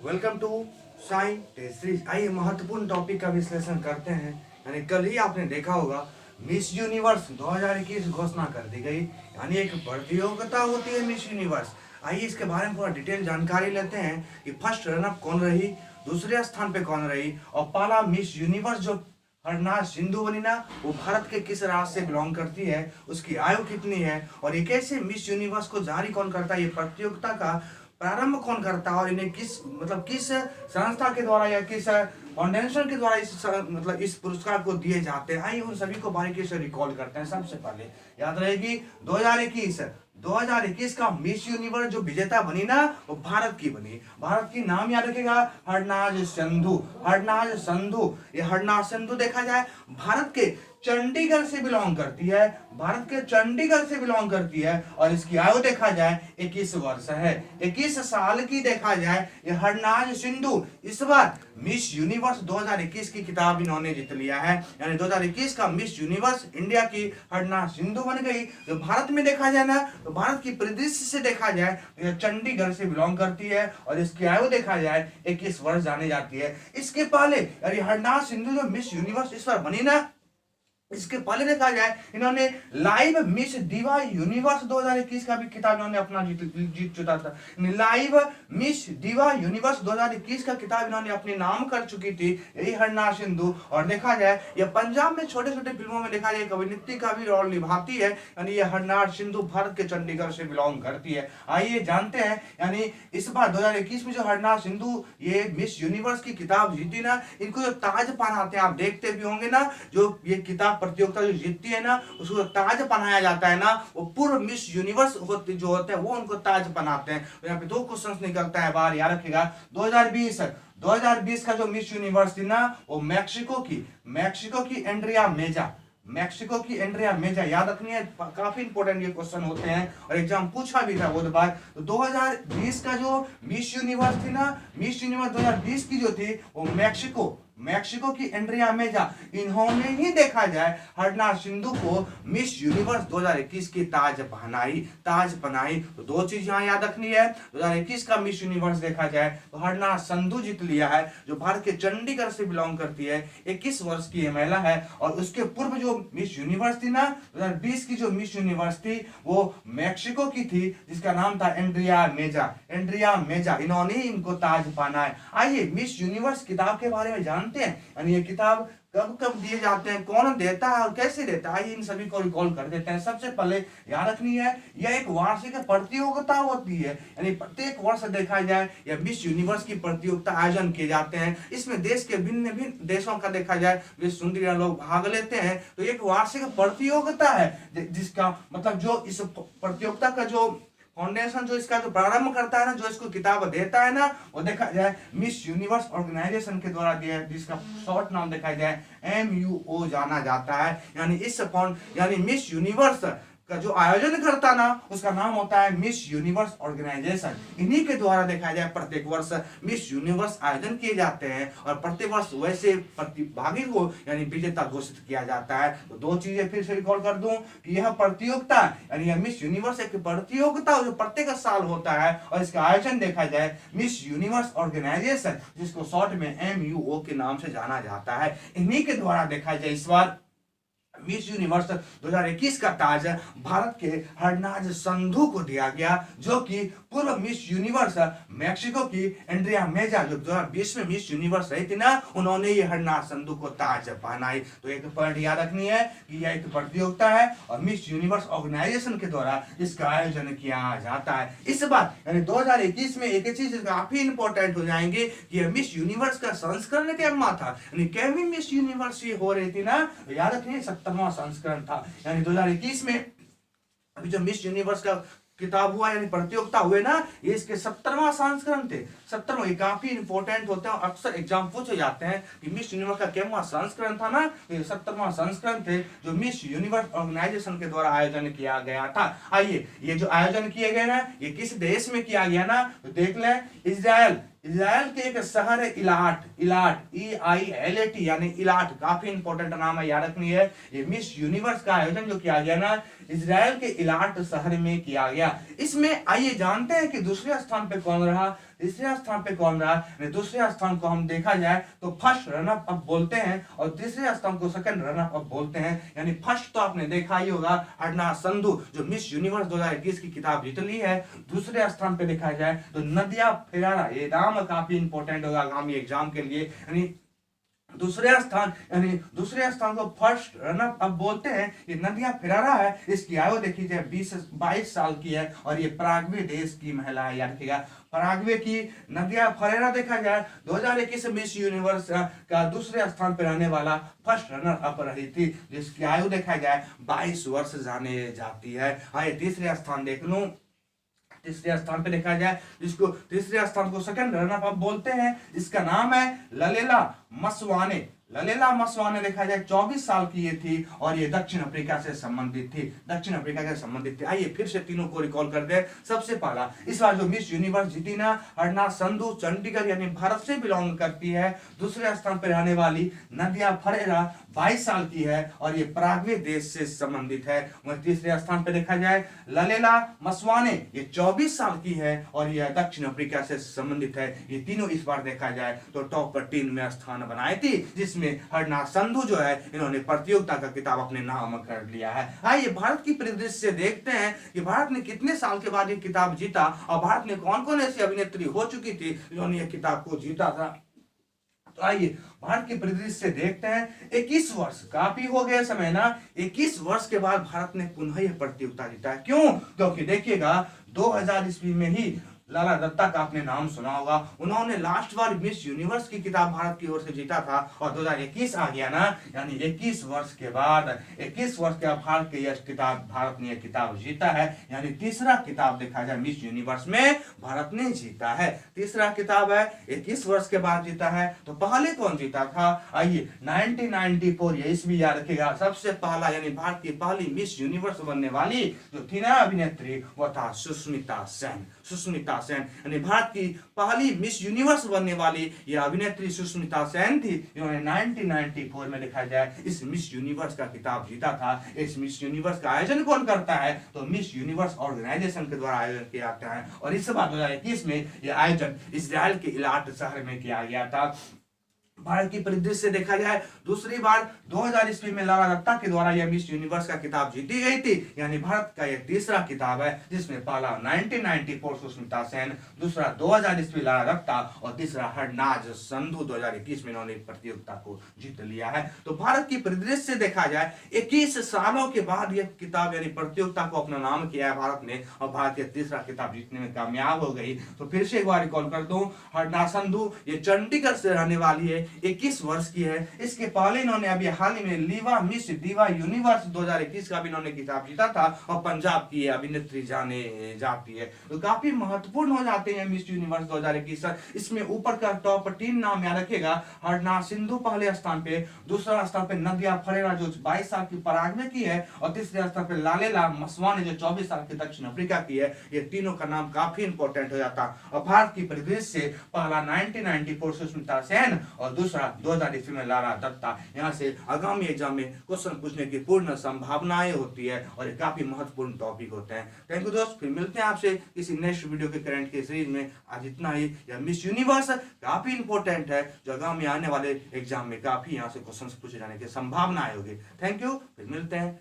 Welcome to Sai टेस्ट्रीज। आइए महत्वपूर्ण topic का विश्लेषण करते हैं। यानी कल ही आपने देखा होगा मिस यूनिवर्स 2021 घोषणा कर दी गई। यानी एक प्रतियोगिता होती है मिस यूनिवर्स। आइए इसके बारे में पूरा डिटेल जानकारी लेते हैं कि फर्स्ट रनअप कौन रही, दूसरे स्थान पे कौन रही और पहला मिस यूनिवर्स जो हरनाज सिंधु बनी ना, वो भारत के किस राज्य से बिलोंग करती है, उसकी आयु कितनी है और ये कैसे मिस यूनिवर्स को जारी कौन करता है, ये प्रतियोगिता का प्रारंभ कौन करता है और इन्हें किस संस्था के द्वारा या किस फाउंडेशन के द्वारा इस पुरस्कार को दिए जाते हैं। आइए उन सभी को बारीकी से रिकॉल करते हैं। सबसे पहले याद रहेगी 2021 का मिस यूनिवर्स जो विजेता बनी ना, वो भारत की बनी। भारत की नाम याद रखेगा, हरनाज संधू। ये हरनाज संधू देखा जाए भारत के चंडीगढ़ से बिलोंग करती है, और इसकी आयु देखा जाए 21 वर्ष है, 21 साल की देखा जाए। ये हरनाज सिंधु इस बार मिस यूनिवर्स 2021 की खिताब इन्होंने जीत लिया है। यानी 2021 का मिस यूनिवर्स इंडिया की हरनाज सिंधु बन गई। जो भारत में देखा जाए ना, तो भारत की परिदृश्य से देखा जाए तो चंडीगढ़ से बिलोंग करती है और इसकी आयु देखा जाए 21 वर्ष जानी जाती है। इसके पहले यानी हरनाज सिंधु जो मिस यूनिवर्स इस बार बनी ना, इसके पहले देखा जाए इन्होंने लाइव मिस दिवा यूनिवर्स 2021 का भी खिताब इन्होंने अपना जीत चुका था। लाइव मिस दिवा यूनिवर्स 2021 का खिताब इन्होंने अपने नाम कर चुकी थी यही हरनाज सिंधु। और देखा जाए ये पंजाब में छोटे छोटे फिल्मों में देखा जाए अभिनेत्री का भी रोल निभाती है। यानी ये हरनाज सिंधु भारत के चंडीगढ़ से बिलोंग करती है। आइए जानते हैं यानी इस बार 2021 में जो हरनाज सिंधु ये मिस यूनिवर्स की खिताब जीती ना, इनको जो ताज पहनाते हैं आप देखते भी होंगे ना, जो ये किताब प्रतियोगिता जो जीतती है ना, उसको ताज पहनाया जाता है ना, वो पूर्व मिस यूनिवर्स जो होते हैं वो उनको ताज पहनाते हैं। तो यहाँ पे 2 क्वेश्चंस निकलता है बाहर, याद रखिएगा। 2020 का जो मिस यूनिवर्स थी ना, वो मैक्सिको की एंड्रिया मेजा याद रखनी है, काफी इंपॉर्टेंट ये क्वेश्चन होते हैं और एग्जाम पूछा भी था बहुत बार। तो 2020 का जो मिस यूनिवर्स थी ना, मिस यूनिवर्स 2020 की जो थी वो मैक्सिको की एंड्रिया मेजा, इन्होंने ही देखा जाए हरनाज सिंधु को मिस यूनिवर्स 2021 की ताज पहनाई। तो 2 चीज यहाँ याद रखनी है। 2021 का मिस यूनिवर्स देखा जाए तो हरनाज सिंधु जीत लिया है, जो भारत के चंडीगढ़ से बिलोंग करती है, 21 वर्ष की ये महिला है। और उसके पूर्व जो मिस यूनिवर्स थी ना, 2020 की जो मिस यूनिवर्स थी वो मैक्सिको की थी, जिसका नाम था एंड्रिया मेजा, इन्होंने ही इनको ताज पहना है। आइए मिस यूनिवर्स किताब के बारे में जानते हैं। यानी ये किताब कब कब दिए जाते हैं, कौन देता है और कैसे देता है, इन सभी को रिकॉल कर देते हैं। सबसे पहले याद रखनी है यह एक वार्षिक प्रतियोगिता होती है। यानी प्रत्येक वर्ष देखा जाए या मिस यूनिवर्स की प्रतियोगिता आयोजन किए जाते हैं। इसमें देश के भिन्न भिन्न देशों का देखा जाए विश्व सुंदर लोग भाग लेते हैं। तो एक वार्षिक प्रतियोगिता है जिसका मतलब जो इस प्रतियोगिता का जो फाउंडेशन जो इसका जो प्रारंभ करता है ना, जो इसको किताब देता है ना, वो देखा जाए मिस यूनिवर्स ऑर्गेनाइजेशन के द्वारा दिया है, जिसका शॉर्ट नाम देखा जाए MUO जाना जाता है। यानी मिस यूनिवर्स का जो आयोजन करता ना, उसका नाम होता है मिस यूनिवर्स ऑर्गेनाइजेशन। इन्हीं के द्वारा देखा जाए प्रत्येक वर्ष मिस यूनिवर्स आयोजन किए जाते हैं और प्रत्येक वर्ष वैसे प्रतिभागी को यानी विजेता घोषित किया जाता है। तो 2 चीजें फिर से रिकॉल कर दूं कि यह प्रतियोगिता यानी यह मिस यूनिवर्स एक प्रतियोगिता जो प्रत्येक साल होता है और इसका आयोजन देखा जाए मिस यूनिवर्स ऑर्गेनाइजेशन, जिसको शॉर्ट में MUO के नाम से जाना जाता है। इन्हीं के द्वारा देखा जाए इस बार मिस यूनिवर्स 2021 का ताज भारत के हरनाज संधू को दिया गया, जो कि पूर्व मिस यूनिवर्स मैक्सिको की एंड्रिया मेजा जो 2020 में मिस यूनिवर्स रही थी ना, उन्होंने ये हरनाज संधू को ताज पहनाई। तो एक पॉइंट याद रखनी है कि यह एक प्रतियोगिता है और मिस यूनिवर्स ऑर्गेनाइजेशन के द्वारा इसका आयोजन किया जाता है। इस बार यानी 2021 में एक चीज काफी इंपॉर्टेंट हो जाएंगे कि मिस यूनिवर्स का संस्करण क्या था, यानी कैवी मिस यूनिवर्स ये हो रही थी ना, तो याद रखिए 70वां संस्करण था। यानी 2021 में अभी जो मिस यूनिवर्स का किताब हुआ यानी प्रतियोगिता हुए ना, ये इसके 70वां संस्करण थे। 70वां ये काफी इंपॉर्टेंट होते हैं और अक्सर एग्जाम पूछे जाते हैं कि मिस यूनिवर्स का कितवां संस्करण था ना, तो ये 70वां संस्करण थे जो मिस यूनिवर्स ऑर्गेनाइजेशन के द्वारा आयोजन किया गया था। आइए ये जो आयोजन किए गए ना, ये किस देश में किया गया ना, तो देख लें इजराइल के एक शहर है इलाट EILAT यानी इलाट, काफी इंपॉर्टेंट नाम है, याद रखनी है। ये मिस यूनिवर्स का आयोजन जो किया गया ना, इजराइल के इलाट शहर में किया गया। इसमें आइए जानते हैं कि दूसरे स्थान पे कौन रहा। तीसरे स्थान पे कौन रहा, दूसरे स्थान को हम देखा जाए तो फर्स्ट रनर अप बोलते हैं और तीसरे स्थान को सेकंड रनर अप बोलते हैं। यानी फर्स्ट तो आपने देखा ही होगा हरनाज संधू जो मिस यूनिवर्स 2021 की किताब जीत ली है। दूसरे स्थान पे देखा जाए तो नदिया फेरारा, ये नाम काफी इंपॉर्टेंट होगा आगामी एग्जाम के लिए। यानी दूसरे स्थान को फर्स्ट रनर अप बोलते हैं। ये नदिया फेरारा है, इसकी आयु देखी जाए 22 साल की है और ये पराग्वे देश की महिला है, याद रखिएगा पराग्वे की नदिया फेरारा देखा जाए 2021 मिस यूनिवर्स का दूसरे स्थान पर रहने वाला फर्स्ट रनर अप रही थी, जिसकी आयु देखा जाए 22 वर्ष जाने जाती है। आइए तीसरे स्थान देख लूं, तीसरे स्थान पे देखा जाए जिसको तीसरे स्थान को सेकंड रनर अप बोलते हैं, इसका नाम है ललेला मसवाने। ललेला मसवाने देखा जाए 24 साल की ये थी और ये दक्षिण अफ्रीका से संबंधित थी। आइए फिर से तीनों को रिकॉल कर दे। सबसे पहला इस बार जो मिस यूनिवर्स जीती ना हरनाज संधू चंडीगढ़ यानी भारत से बिलोंग करती है। दूसरे स्थान पर रहने वाली नदिया फेरारा 22 साल की है और ये पराग्वे देश से संबंधित है। वहीं तीसरे स्थान पर देखा जाए ललेला मसवाने, ये 24 साल की है और यह दक्षिण अफ्रीका से संबंधित है। ये तीनों इस बार देखा जाए तो टॉप 10 में स्थान बनाए थी, जिसमें हरनाज संधू जो है इन्होंने प्रतियोगिता का किताब अपने नाम कर लिया है। आइए भारत की परिदृश्य से देखते हैं कि भारत ने कितने साल के बाद ये किताब जीता और भारत में कौन कौन ऐसी अभिनेत्री हो चुकी थी जिन्होंने ये किताब को जीता था। तो आइए भारत के परिदृश्य से देखते हैं। 21 वर्ष काफी हो गया समय ना, 21 वर्ष के बाद भारत ने पुनः यह प्रतियोगिता जीता है। क्यों? क्योंकि देखिएगा 2000 ईस्वी में ही लाला दत्ता का आपने नाम सुना होगा, उन्होंने लास्ट बार मिस यूनिवर्स की किताब भारत की ओर से जीता था और 2021 आ गया ना, यानी 21 वर्ष के बाद भारत ने यह किताब जीता है। यानी तीसरा किताब देखा जाए मिस यूनिवर्स में भारत ने जीता है, तीसरा किताब है 21 वर्ष के बाद जीता है। तो पहले कौन जीता था? आइए 1994 ये ईस्वी याद रखिएगा। सबसे पहला यानी भारत की पहली मिस यूनिवर्स बनने वाली जो थी ना अभिनेत्री वो था सुष्मिता सेन। यानी भारत की पहली मिस यूनिवर्स बनने वाली यह अभिनेत्री सुष्मिता सेन थी, जिन्होंने 1994 में देखा जाए इस मिस यूनिवर्स का खिताब जीता था। इस मिस यूनिवर्स का आयोजन कौन करता है? तो मिस यूनिवर्स ऑर्गेनाइजेशन के द्वारा आयोजन किया जाता है और इस बार 2021 में यह आयोजन इजराइल के इलाट शहर में किया गया था। भारत की परिदृश्य से देखा जाए दूसरी बार 2000 ईस्वी में लाला दत्ता के द्वारा यह मिस यूनिवर्स का किताब जीती गई थी। यानी भारत का यह तीसरा किताब है जिसमें पहला 1994 सुष्मिता सेन, दूसरा 2000 ईस्वी लाला दत्ता और तीसरा हरनाज संधू 2021 में इन्होंने प्रतियोगिता को जीत लिया है। तो भारत की परिदृश्य से देखा जाए 21 सालों के बाद यह किताब यानी प्रतियोगिता को अपना नाम किया है भारत ने और भारत के तीसरा किताब जीतने में कामयाब हो गई। तो फिर से एक बार रिकॉल कर दूं, हरनाज संधू ये चंडीगढ़ से रहने वाली है, 21 वर्ष की है। इसके पहले इन्होंने अभी हाल ही में लीवा मिस दीवा यूनिवर्स 2021 का भी इन्होंने किताब जीता था और पंजाब की अभिनेत्री जाने जाती है। तो काफी महत्वपूर्ण हो जाते हैं मिस यूनिवर्स 2021। इसमें ऊपर का टॉप 3 नाम याद रखेगा, हरनाज सिंधु पहले स्थान पे, दूसरा स्थान पे नदिया फेरारा जो 22 साल की पराग्वे की है और तीसरे स्थान पे ललेला मसवाने जो 24 साल की दक्षिण अफ्रीका की है। ये तीनों का नाम काफी इंपॉर्टेंट हो जाता। और भारत की परिदृश्य से पहला 1994 सुष्मिता सेन और दूसरा 2000 ईस्वी में लाला दत्ता। यहाँ से आगामी एग्जाम में क्वेश्चन पूछने की पूर्ण संभावनाएं होती है और ये काफी महत्वपूर्ण टॉपिक होते हैं। थैंक यू दोस्त, फिर मिलते हैं आपसे किसी नेक्स्ट वीडियो के करंट के सीरीज में। आज इतना ही। यह मिस यूनिवर्स काफी इंपॉर्टेंट है जो आगामी आने वाले एग्जाम में काफी यहाँ से क्वेश्चन पूछे जाने की संभावनाएं होगी। थैंक यू, फिर मिलते हैं।